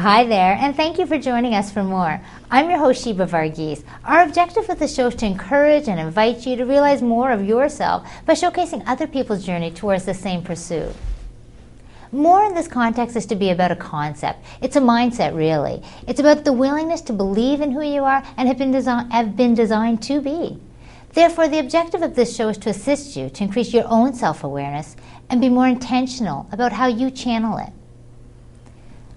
Hi there, and thank you for joining us for more. I'm your host, Sheba Varghese. Our objective with the show is to encourage and invite you to realize more of yourself by showcasing other people's journey towards the same pursuit. More in this context is to be about a concept. It's a mindset, really. It's about the willingness to believe in who you are and have been designed to be. Therefore, the objective of this show is to assist you to increase your own self-awareness and be more intentional about how you channel it.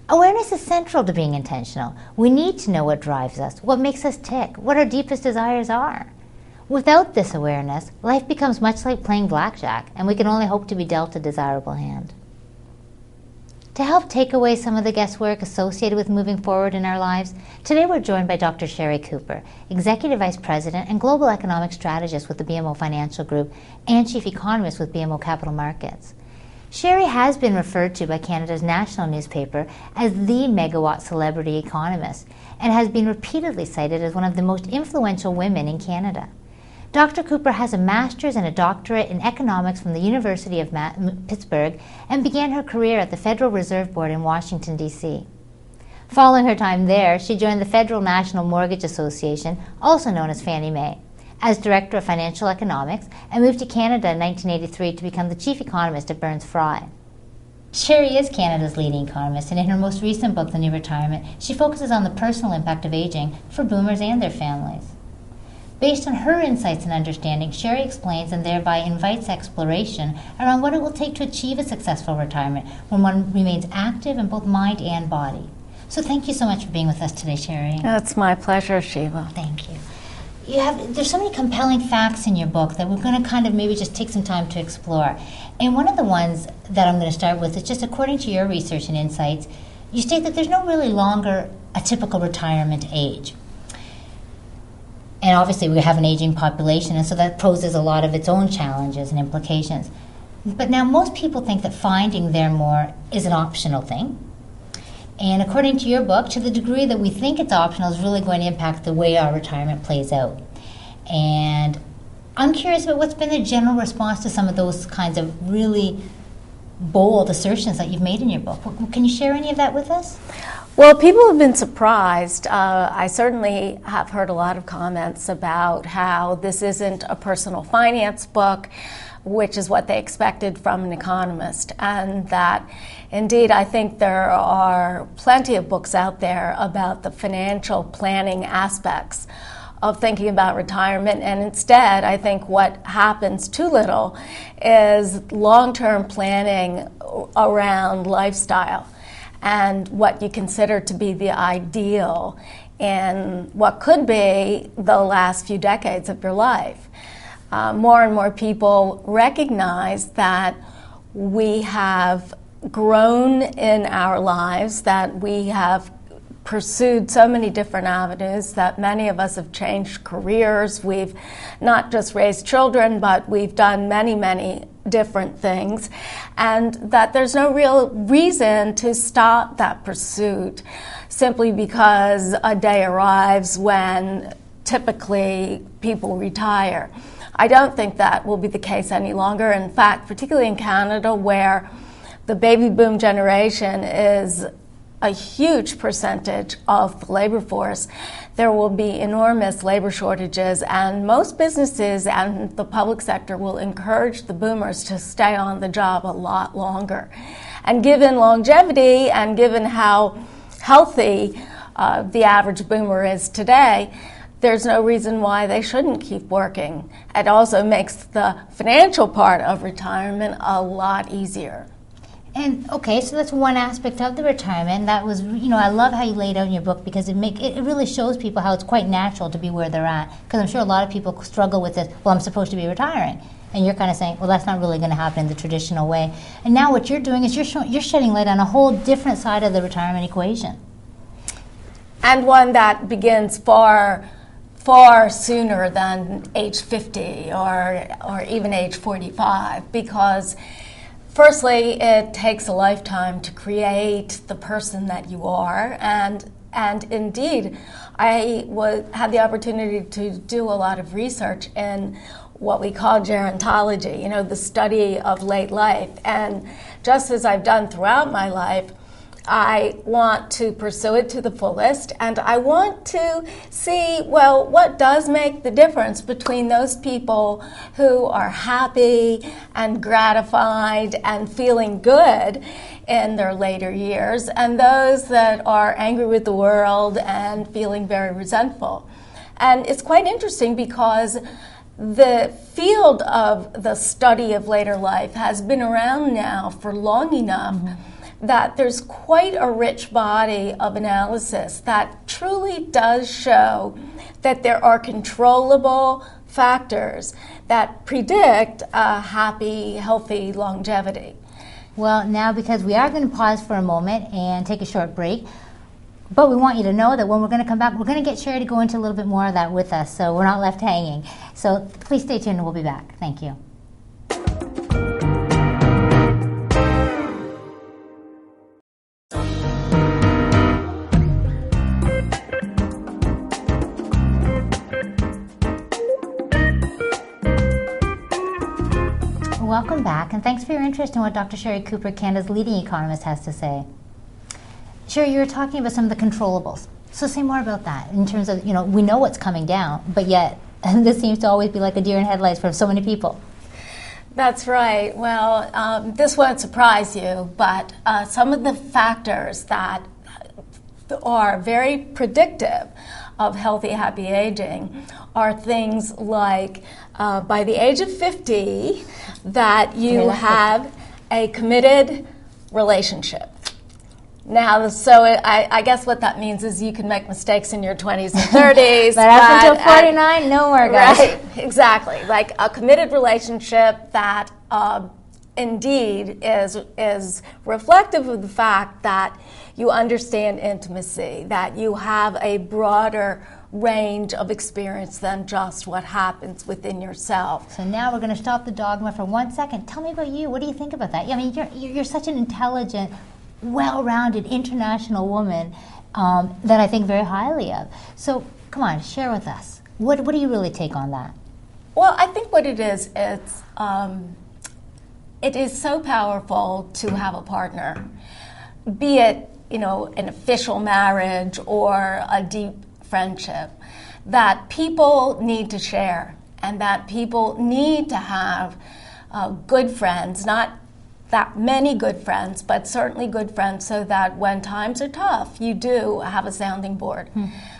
Awareness is central to being intentional. We need to know what drives us, what makes us tick, what our deepest desires are. Without this awareness, life becomes much like playing blackjack, and we can only hope to be dealt a desirable hand. To help take away some of the guesswork associated with moving forward in our lives, today we're joined by Dr. Sherry Cooper, Executive Vice President and Global Economic Strategist with the BMO Financial Group and Chief Economist with BMO Capital Markets. Sherry has been referred to by Canada's national newspaper as the megawatt celebrity economist and has been repeatedly cited as one of the most influential women in Canada. Dr. Cooper has a master's and a doctorate in economics from the University of Pittsburgh and began her career at the Federal Reserve Board in Washington, D.C. Following her time there, she joined the Federal National Mortgage Association, also known as Fannie Mae, as Director of Financial Economics, and moved to Canada in 1983 to become the Chief Economist at Burns Fry. Sherry is Canada's leading economist, and in her most recent book, The New Retirement, she focuses on the personal impact of aging for boomers and their families. Based on her insights and understanding, Sherry explains and thereby invites exploration around what it will take to achieve a successful retirement when one remains active in both mind and body. So thank you so much for being with us today, Sherry. It's my pleasure, Sheba. Thank you. There's so many compelling facts in your book that we're going to kind of maybe just take some time to explore. And one of the ones that I'm going to start with is just according to your research and insights, you state that there's no really longer a typical retirement age. And obviously we have an aging population, and so that poses a lot of its own challenges and implications. But now most people think that finding their more is an optional thing. And according to your book, to the degree that we think it's optional is really going to impact the way our retirement plays out. And I'm curious about what's been the general response to some of those kinds of really bold assertions that you've made in your book. Can you share any of that with us? Well, people have been surprised. I certainly have heard a lot of comments about how this isn't a personal finance book, which is what they expected from an economist, and that indeed I think there are plenty of books out there about the financial planning aspects of thinking about retirement, and instead I think what happens too little is long-term planning around lifestyle and what you consider to be the ideal in what could be the last few decades of your life. More and more people recognize that we have grown in our lives, that we have pursued so many different avenues, that many of us have changed careers. We've not just raised children, but we've done many, many different things, and that there's no real reason to stop that pursuit simply because a day arrives when typically people retire. I don't think that will be the case any longer. In fact, particularly in Canada, where the baby boom generation is a huge percentage of the labor force, there will be enormous labor shortages, and most businesses and the public sector will encourage the boomers to stay on the job a lot longer. And given longevity and given how healthy the average boomer is today, there's no reason why they shouldn't keep working. It also makes the financial part of retirement a lot easier. And okay, so that's one aspect of the retirement. That was, I love how you laid out in your book because it really shows people how it's quite natural to be where they're at. Because I'm sure a lot of people struggle with this, well, I'm supposed to be retiring. And you're kind of saying, well, that's not really going to happen in the traditional way. And now what you're doing is you're shedding light on a whole different side of the retirement equation. And one that begins far sooner than age 50 or even age 45, because firstly, it takes a lifetime to create the person that you are, and indeed, I had the opportunity to do a lot of research in what we call gerontology, the study of late life. And just as I've done throughout my life, I want to pursue it to the fullest, and I want to see, well, what does make the difference between those people who are happy and gratified and feeling good in their later years and those that are angry with the world and feeling very resentful. And it's quite interesting because the field of the study of later life has been around now for long enough that there's quite a rich body of analysis that truly does show that there are controllable factors that predict a happy, healthy longevity. Well, now because we are going to pause for a moment and take a short break, but we want you to know that when we're going to come back, we're going to get Sherry to go into a little bit more of that with us, so we're not left hanging. So please stay tuned and we'll be back. Thank you. Welcome back, and thanks for your interest in what Dr. Sherry Cooper, Canada's leading economist, has to say. Sherry, you were talking about some of the controllables. So say more about that in terms of, we know what's coming down, but yet this seems to always be like a deer in headlights for so many people. That's right. Well, this won't surprise you, but some of the factors that are very predictive of healthy, happy aging are things like by the age of 50, that you have a committed relationship. Now, so I guess what that means is you can make mistakes in your 20s and 30s. But up until 49, no more, guys. Right, exactly. Like a committed relationship that indeed is reflective of the fact that you understand intimacy, that you have a broader range of experience than just what happens within yourself. So now we're going to stop the dogma for 1 second. Tell me about you. What do you think about that? I mean, you're such an intelligent, well-rounded international woman that I think very highly of. So come on, share with us. What do you really take on that? Well, I think what it is, it is so powerful to have a partner, be it an official marriage or a deep friendship, that people need to share and that people need to have good friends, not that many good friends, but certainly good friends, so that when times are tough, you do have a sounding board,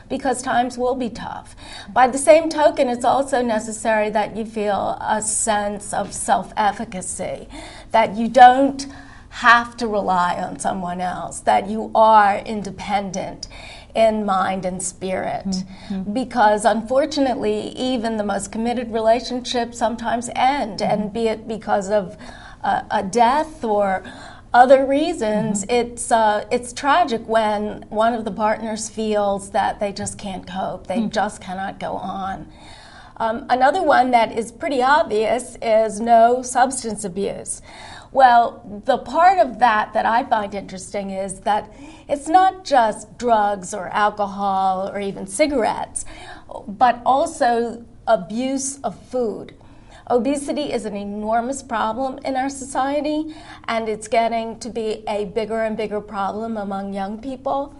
because times will be tough. By the same token, it's also necessary that you feel a sense of self-efficacy, that you don't have to rely on someone else, that you are independent in mind and spirit. Because unfortunately, even the most committed relationships sometimes end, and be it because of a death or other reasons, it's tragic when one of the partners feels that they just can't cope, they just cannot go on. Another one that is pretty obvious is no substance abuse. Well, the part of that I find interesting is that it's not just drugs or alcohol or even cigarettes, but also abuse of food. Obesity is an enormous problem in our society, and it's getting to be a bigger and bigger problem among young people.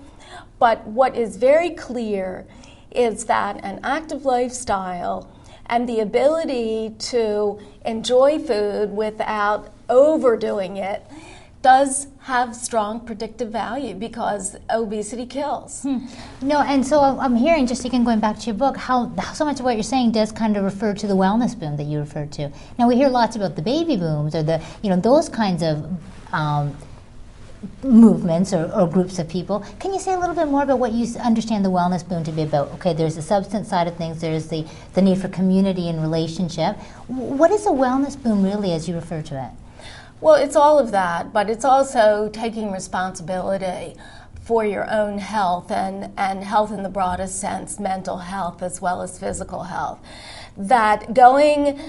But what is very clear is that an active lifestyle and the ability to enjoy food without overdoing it does have strong predictive value, because obesity kills. No, and so I'm hearing, just again going back to your book, how so much of what you're saying does kind of refer to the wellness boom that you referred to. Now we hear lots about the baby booms or the those kinds of movements or groups of people. Can you say a little bit more about what you understand the wellness boom to be about? Okay, there's the substance side of things, there's the need for community and relationship. What is a wellness boom really, as you refer to it? Well, it's all of that, but it's also taking responsibility for your own health and health in the broadest sense, mental health as well as physical health. That going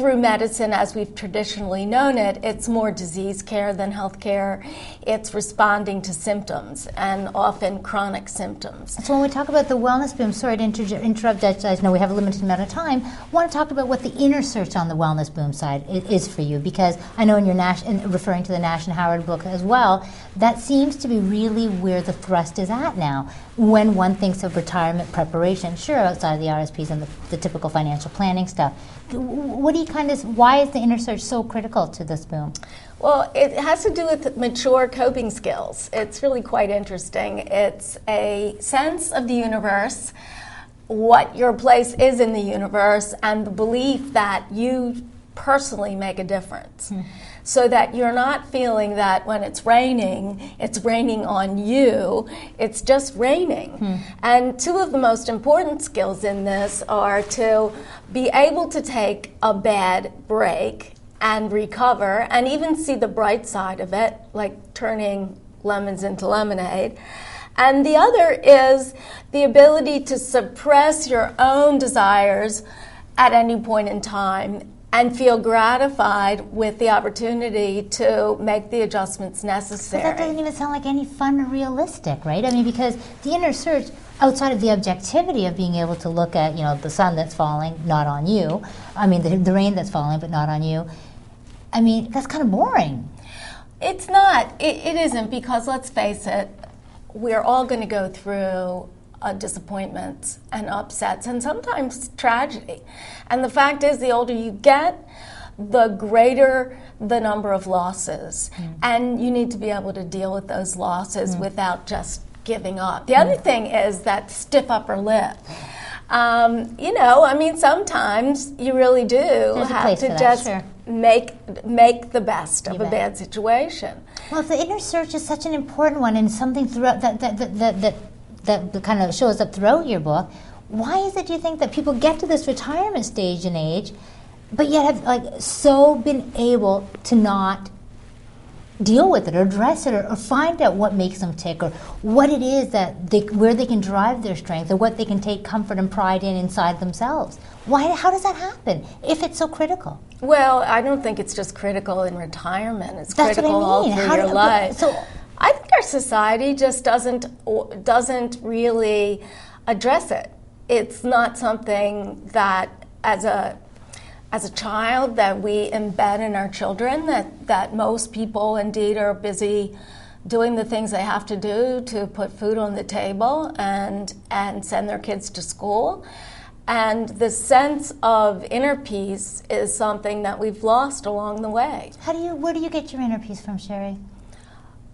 through medicine as we've traditionally known it, it's more disease care than health care. It's responding to symptoms, and often chronic symptoms. So when we talk about the wellness boom, sorry to interrupt, I know we have a limited amount of time. I want to talk about what the inner search on the wellness boom side is for you, because I know in your referring to the Nash and Howard book as well, that seems to be really where the thrust is at now. When one thinks of retirement preparation, sure, outside of the RSPs and the typical financial planning stuff, what do you why is the inner search so critical to this boom? Well, it has to do with mature coping skills. It's really quite interesting. It's a sense of the universe, what your place is in the universe, and the belief that you personally make a difference. So that you're not feeling that when it's raining on you, it's just raining. And two of the most important skills in this are to be able to take a bad break and recover, and even see the bright side of it, like turning lemons into lemonade. And the other is the ability to suppress your own desires at any point in time and feel gratified with the opportunity to make the adjustments necessary. But that doesn't even sound like any fun or realistic, right? I mean, because the inner search, outside of the objectivity of being able to look at, the sun that's falling, not on you, I mean, the rain that's falling, but not on you, I mean, that's kind of boring. It's not. It isn't, because let's face it, we're all going to go through disappointments and upsets and sometimes tragedy. And the fact is, the older you get, the greater the number of losses. And you need to be able to deal with those losses without just giving up. The other thing is that stiff upper lip. Sometimes you really do have to just make the best of a bad situation. Well, if the inner search is such an important one and something throughout that kind of shows up throughout your book, why is it, do you think, that people get to this retirement stage and age, but yet have so been able to not deal with it or address it or find out what makes them tick or what it is where they can drive their strength or what they can take comfort and pride in inside themselves? How does that happen if it's so critical? Well, I don't think it's just critical in retirement. It's critical all through your life. So I think our society just doesn't really address it. It's not something that, as a child, that we embed in our children, that most people indeed are busy doing the things they have to do to put food on the table and send their kids to school. And the sense of inner peace is something that we've lost along the way. Where do you get your inner peace from, Sherry?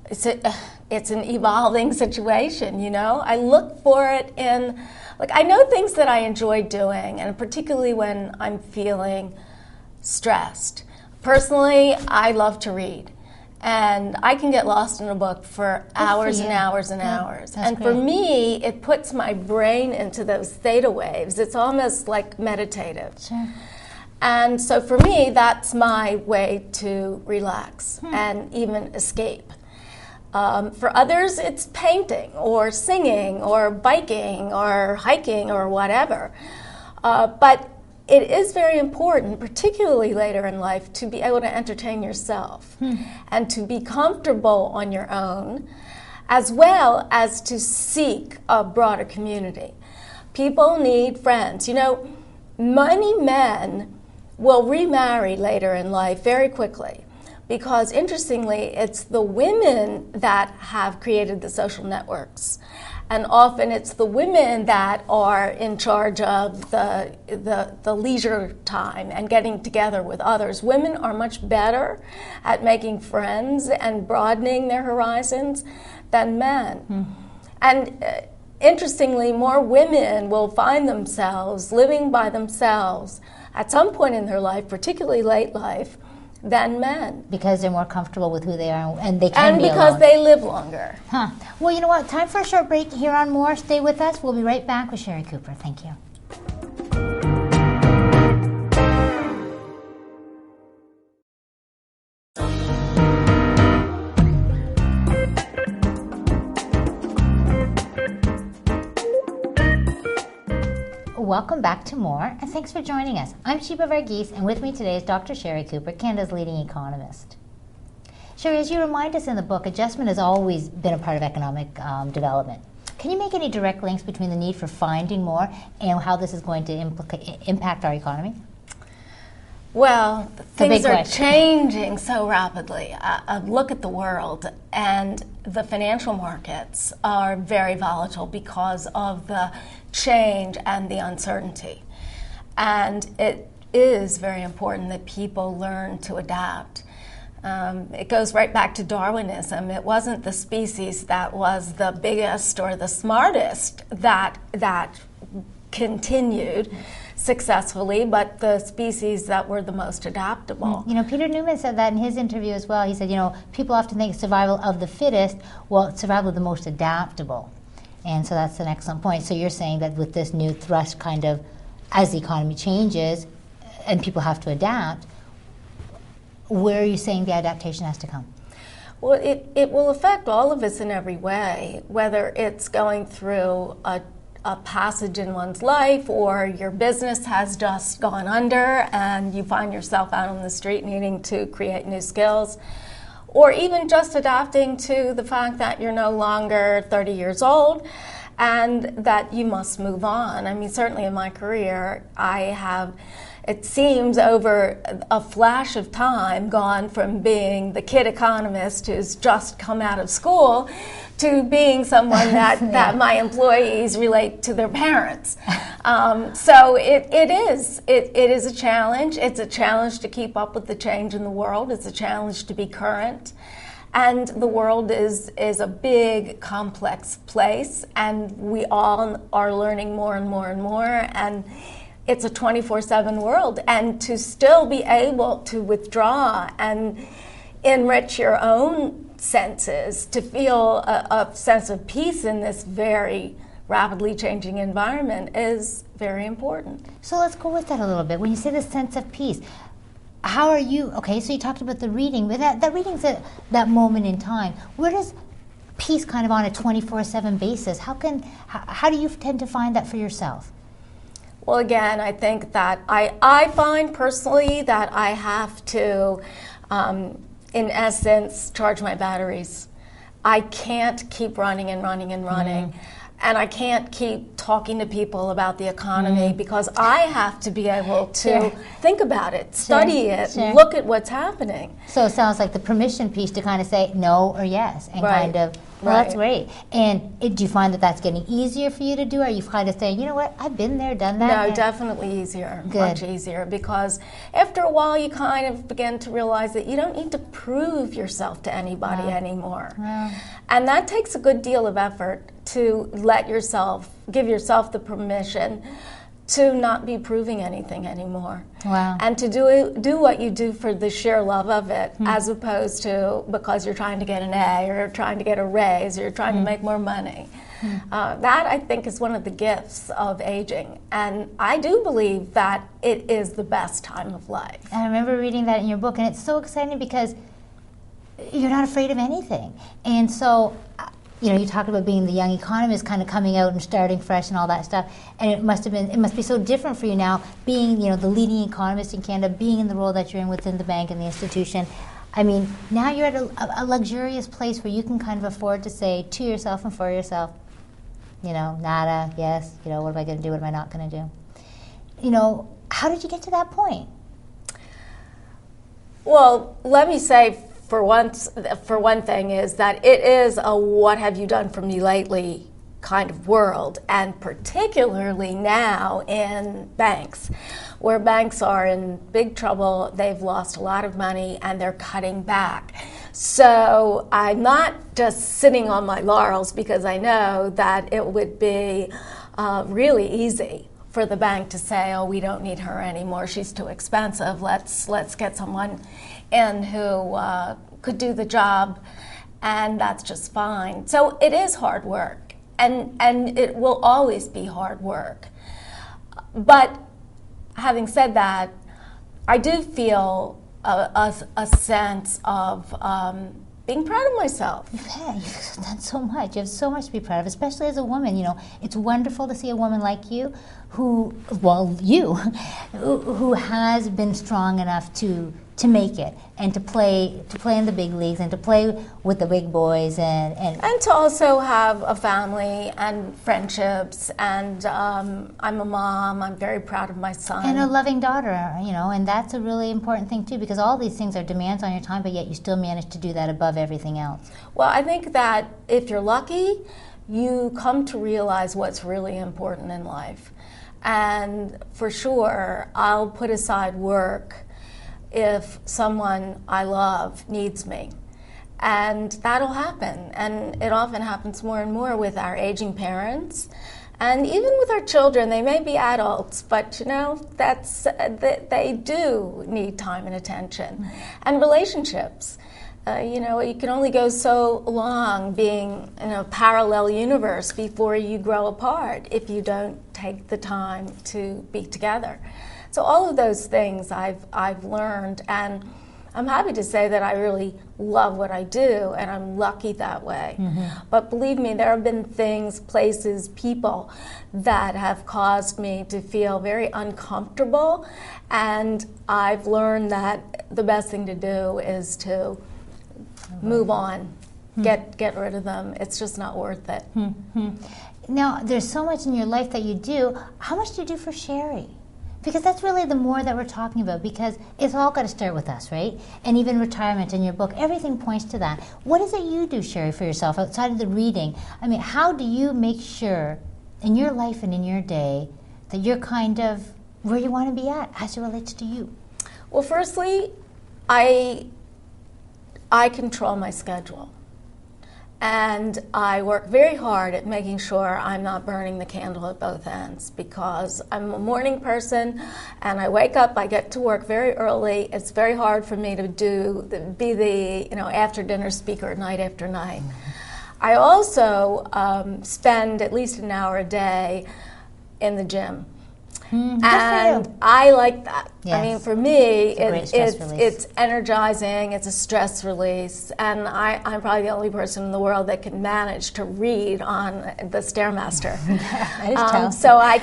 It's an evolving situation, I look for it in, I know things that I enjoy doing, and particularly when I'm feeling stressed. Personally, I love to read, and I can get lost in a book for hours and hours and hours. And for me, it puts my brain into those theta waves. It's almost like meditative. Sure. And so for me, that's my way to relax and even escape. For others, it's painting or singing or biking or hiking or whatever. But it is very important, particularly later in life, to be able to entertain yourself and to be comfortable on your own, as well as to seek a broader community. People need friends. Many men will remarry later in life very quickly. Because interestingly, it's the women that have created the social networks. And often it's the women that are in charge of the leisure time and getting together with others. Women are much better at making friends and broadening their horizons than men. And interestingly, more women will find themselves living by themselves at some point in their life, particularly late life, than men. Because they're more comfortable with who they are and they can be alone. And because they live longer. Well, you know what? Time for a short break here on More. Stay with us. We'll be right back with Sherry Cooper. Thank you. welcome back to More, and thanks for joining us. I'm Sheba Varghese, and with me today is Dr. Sherry Cooper, Canada's leading economist. Sherry, as you remind us in the book, adjustment has always been a part of economic development. Can you make any direct links between the need for finding more and how this is going to impact our economy? Well, things are changing so rapidly. Look at the world, and the financial markets are very volatile because of the change and the uncertainty. And it is very important that people learn to adapt. It goes right back to Darwinism. It wasn't the species that was the biggest or the smartest that continued successfully, but the species that were the most adaptable. You know, Peter Newman said that in his interview as well. He said, you know, people often think survival of the fittest. Well, it's survival of the most adaptable. And so that's an excellent point. So you're saying that with this new thrust kind of, as the economy changes and people have to adapt, where are you saying the adaptation has to come? Well, it will affect all of us in every way, whether it's going through a passage in one's life, or your business has just gone under and you find yourself out on the street needing to create new skills, or even just adapting to the fact that you're no longer 30 years old and that you must move on. I mean, certainly in my career, I have, it seems over a flash of time, gone from being the kid economist who's just come out of school to being someone that my employees relate to their parents. So it is a challenge. It's a challenge to keep up with the change in the world. It's a challenge to be current. And the world is a big, complex place, and we all are learning more and more and more. And it's a 24/7 world, and to still be able to withdraw and enrich your own senses, to feel a sense of peace in this very rapidly changing environment is very important. So let's go with that a little bit. When you say the sense of peace, how are you, okay, so you talked about the reading, but that reading's at that moment in time. Where does peace kind of on a 24/7 basis, how do you tend to find that for yourself? Well, again, I think that I find personally that I have to, in essence, charge my batteries. I can't keep running and running and running. And I can't keep talking to people about the economy because I have to be able to think about it, study it, look at what's happening. So it sounds like the permission piece to kind of say no or yes, and kind of, well, that's great. And do you find that that's getting easier for you to do? Or are you kind of saying, you know what, I've been there, done that? No, definitely easier, much easier, because after a while you kind of begin to realize that you don't need to prove yourself to anybody anymore. And that takes a good deal of effort to give yourself the permission to not be proving anything anymore. And to do what you do for the sheer love of it, as opposed to because you're trying to get an A, or you're trying to get a raise, or you're trying to make more money. That, I think, is one of the gifts of aging. And I do believe that it is the best time of life. I remember reading that in your book, and it's so exciting because you're not afraid of anything. And so, you know, you talked about being the young economist, kind of coming out and starting fresh and all that stuff. And it must be so different for you now, being, you know, the leading economist in Canada, being in the role that you're in within the bank and the institution. I mean, now you're at a luxurious place where you can kind of afford to say to yourself and for yourself, you know, nada, yes, you know, what am I going to do, what am I not going to do? You know, how did you get to that point? Well, let me say, for one thing, is that it is a what have you done for me lately kind of world, and particularly now in banks, where banks are in big trouble. They've lost a lot of money and they're cutting back. So I'm not just sitting on my laurels, because I know that it would be really easy for the bank to say, oh, we don't need her anymore, she's too expensive, let's get someone in who could do the job, and that's just fine. So it is hard work, and it will always be hard work. But having said that, I do feel a sense of being proud of myself. Yeah, you've done so much. You have so much to be proud of, especially as a woman. You know, it's wonderful to see a woman like you who has been strong enough to make it and to play in the big leagues and to play with the big boys and to also have a family and friendships, and I'm a mom. I'm very proud of my son. And a loving daughter, you know, and that's a really important thing too, because all these things are demands on your time, but yet you still manage to do that above everything else. Well, I think that if you're lucky, you come to realize what's really important in life. And for sure, I'll put aside work if someone I love needs me. And that'll happen. And it often happens more and more with our aging parents. And even with our children, they may be adults, but you know, they do need time and attention. And relationships. You know, you can only go so long being in a parallel universe before you grow apart if you don't take the time to be together. So all of those things I've learned, and I'm happy to say that I really love what I do, and I'm lucky that way. Mm-hmm. But believe me, there have been things, places, people that have caused me to feel very uncomfortable, and I've learned that the best thing to do is to move on, get rid of them. It's just not worth it. Mm-hmm. Now, there's so much in your life that you do. How much do you do for Sherry? Because that's really the more that we're talking about, because it's all got to start with us, right? And even retirement in your book, everything points to that. What is it you do, Sherry, for yourself outside of the reading? I mean, how do you make sure in your life and in your day that you're kind of where you want to be at as it relates to you? Well, firstly, I control my schedule. And I work very hard at making sure I'm not burning the candle at both ends, because I'm a morning person and I wake up, I get to work very early. It's very hard for me to be the after dinner speaker night after night. I also spend at least an hour a day in the gym. And I like that. Yes. I mean, for me, it's energizing, it's a stress release, and I'm probably the only person in the world that can manage to read on the Stairmaster. So I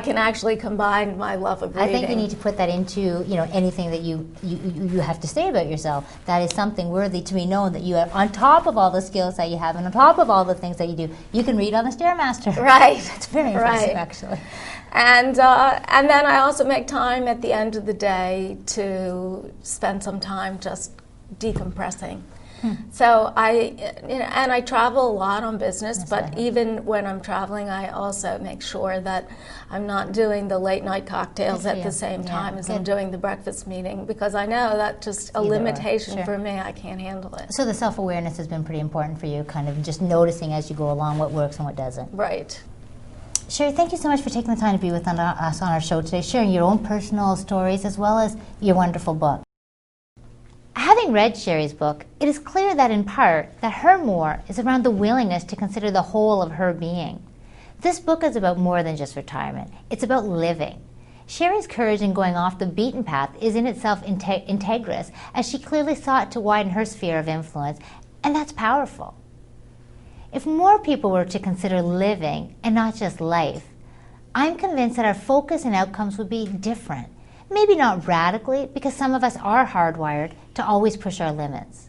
can actually combine my love of reading. I think you need to put that into anything that you have to say about yourself. That is something worthy to be known, that you have, on top of all the skills that you have and on top of all the things that you do, you can read on the Stairmaster. Right. It's very impressive, actually. And then I also make time at the end of the day to spend some time just decompressing. So I travel a lot on business, but even when I'm traveling, I also make sure that I'm not doing the late night cocktails at the same time as I'm doing the breakfast meeting, because I know that's just a limitation for me. I can't handle it. So the self-awareness has been pretty important for you, kind of just noticing as you go along what works and what doesn't. Right. Sherry, thank you so much for taking the time to be with us on our show today, sharing your own personal stories as well as your wonderful book. Having read Sherry's book, it is clear that in part that her more is around the willingness to consider the whole of her being. This book is about more than just retirement. It's about living. Sherry's courage in going off the beaten path is in itself integrous, as she clearly sought to widen her sphere of influence, and that's powerful. If more people were to consider living and not just life, I'm convinced that our focus and outcomes would be different. Maybe not radically, because some of us are hardwired to always push our limits.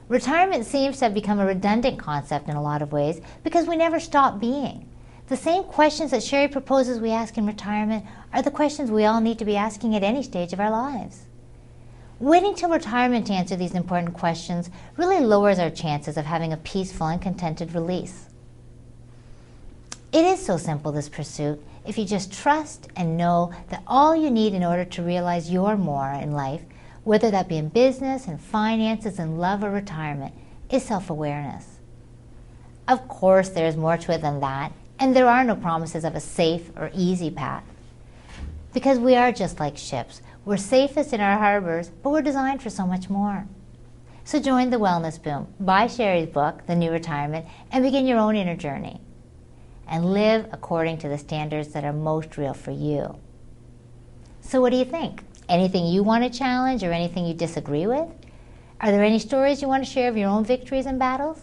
Retirement seems to have become a redundant concept in a lot of ways because we never stop being. The same questions that Sherry proposes we ask in retirement are the questions we all need to be asking at any stage of our lives. Waiting till retirement to answer these important questions really lowers our chances of having a peaceful and contented release. It is so simple, this pursuit, if you just trust and know that all you need in order to realize your more in life, whether that be in business, in finances, in love, or retirement, is self-awareness. Of course, there is more to it than that, and there are no promises of a safe or easy path. Because we are just like ships. We're safest in our harbors, but we're designed for so much more. So join the wellness boom, buy Sherry's book, The New Retirement, and begin your own inner journey. And live according to the standards that are most real for you. So what do you think? Anything you want to challenge or anything you disagree with? Are there any stories you want to share of your own victories and battles?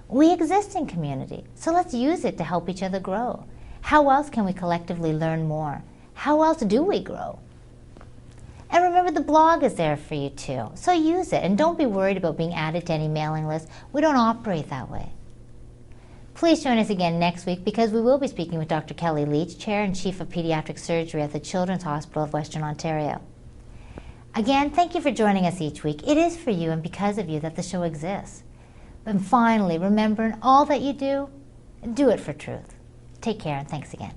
We exist in community, so let's use it to help each other grow. How else can we collectively learn more? How else do we grow? And remember, the blog is there for you too, so use it, and don't be worried about being added to any mailing list. We don't operate that way. Please join us again next week, because we will be speaking with Dr. Kelly Leach, Chair and Chief of Pediatric Surgery at the Children's Hospital of Western Ontario. Again, thank you for joining us each week. It is for you and because of you that the show exists. And finally, remember, in all that you do, do it for truth. Take care, and thanks again.